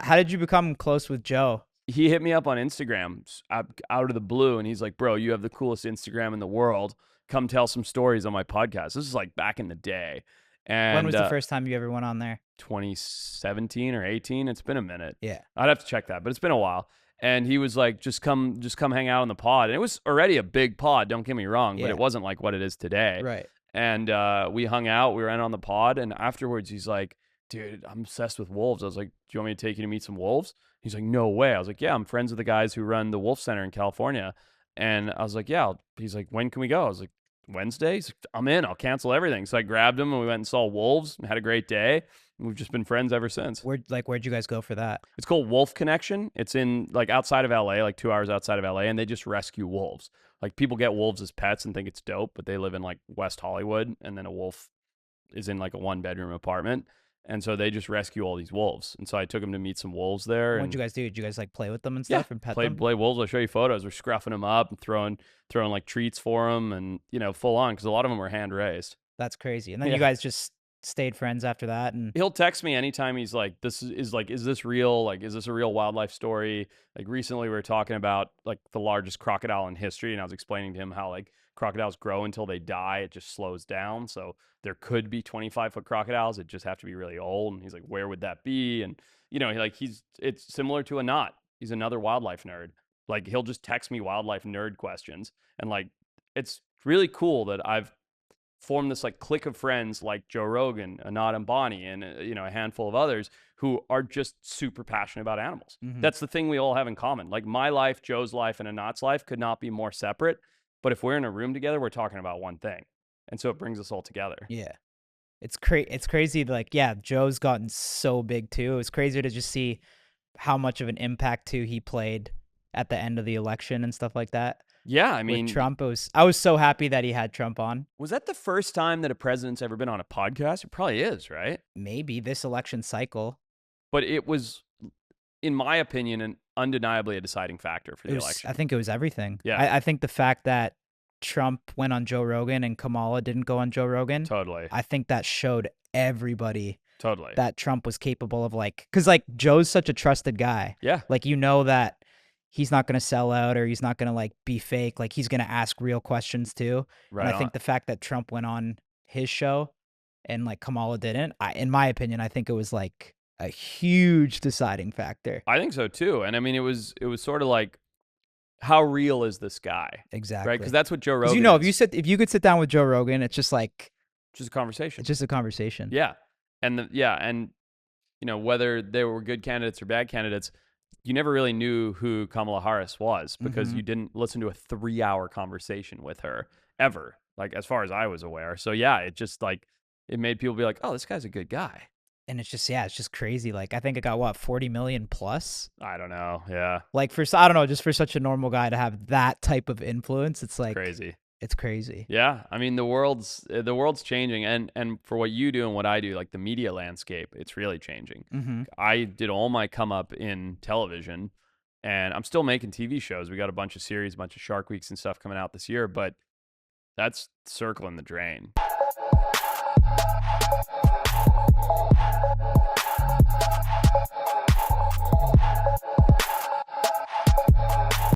How did you become close with Joe? He hit me up on Instagram out of the blue, and he's like, bro, you have the coolest Instagram in the world. Come tell some stories on my podcast. This is like back in the day. And When was the first time you ever went on there? 2017 or 18. It's been a minute. Yeah. I'd have to check that, but it's been a while. And he was like, just come hang out on the pod. And it was already a big pod, don't get me wrong, but it wasn't like what it is today. Right. And we hung out, we went on the pod, and afterwards he's like, dude, I'm obsessed with wolves. I was like, do you want me to take you to meet some wolves? He's like, no way. I was like, yeah, I'm friends with the guys who run the Wolf Center in California. And I was like, yeah. He's like, when can we go? I was like, Wednesday? He's like, I'm in. I'll cancel everything. So I grabbed him and we went and saw wolves and had a great day. And we've just been friends ever since. Where'd you guys go for that? It's called Wolf Connection. It's in like outside of LA, like 2 hours outside of LA, and they just rescue wolves. Like people get wolves as pets and think it's dope, but they live in like West Hollywood, and then a wolf is in like a 1-bedroom apartment. And so they just rescue all these wolves. And so I took him to meet some wolves there. What'd you guys do? Did you guys like play with them and stuff and pet them? Play wolves. I'll show you photos. We're scruffing them up and throwing like treats for them, and full on, because a lot of them were hand raised. That's crazy. And then you guys just stayed friends after that. And he'll text me anytime he's like, is this real? Like, is this a real wildlife story? Like recently we were talking about like the largest crocodile in history, and I was explaining to him how like crocodiles grow until they die. It just slows down. So there could be 25-foot crocodiles. It just have to be really old. And he's like, where would that be? And it's similar to a knot. He's another wildlife nerd. Like he'll just text me wildlife nerd questions. And like, it's really cool that I've formed this like clique of friends like Joe Rogan, Anat Ambani, and a handful of others who are just super passionate about animals. Mhm. That's the thing we all have in common. Like my life, Joe's life, and Anat's life could not be more separate. But if we're in a room together, we're talking about one thing. And so it brings us all together. Yeah. It's crazy. Like, yeah, Joe's gotten so big too. It's crazy to just see how much of an impact too he played at the end of the election and stuff like that. Yeah, I mean, with Trump, I was so happy that he had Trump on. Was that the first time that a president's ever been on a podcast? It probably is, right? Maybe this election cycle. But it was, in my opinion, undeniably a deciding factor for the election. I think it was everything. Yeah. I think the fact that Trump went on Joe Rogan and Kamala didn't go on Joe Rogan. Totally. I think that showed everybody totally that Trump was capable of, like, because like Joe's such a trusted guy. Yeah. Like, that he's not going to sell out, or he's not going to like be fake. Like he's going to ask real questions too. Right. And I think the fact that Trump went on his show and like Kamala didn't, in my opinion, I think it was like a huge deciding factor. I think so too. And I mean, it was sort of like, how real is this guy? Exactly. Right. Because that's what Joe Rogan is. If you could sit down with Joe Rogan, it's just like, just a conversation. It's just a conversation. Yeah. And whether they were good candidates or bad candidates, you never really knew who Kamala Harris was because you didn't listen to a 3-hour conversation with her ever, like as far as I was aware. So yeah, it just like, it made people be like, oh, this guy's a good guy. And it's just crazy. Like I think it got what, 40 million plus? I don't know. Yeah. Like I don't know, just for such a normal guy to have that type of influence, it's like crazy. It's crazy. Yeah. I mean, the world's changing, and for what you do and what I do, like the media landscape, it's really changing. Mm-hmm. I did all my come up in television, and I'm still making TV shows. We got a bunch of series, a bunch of Shark Weeks and stuff coming out this year, but that's circling the drain.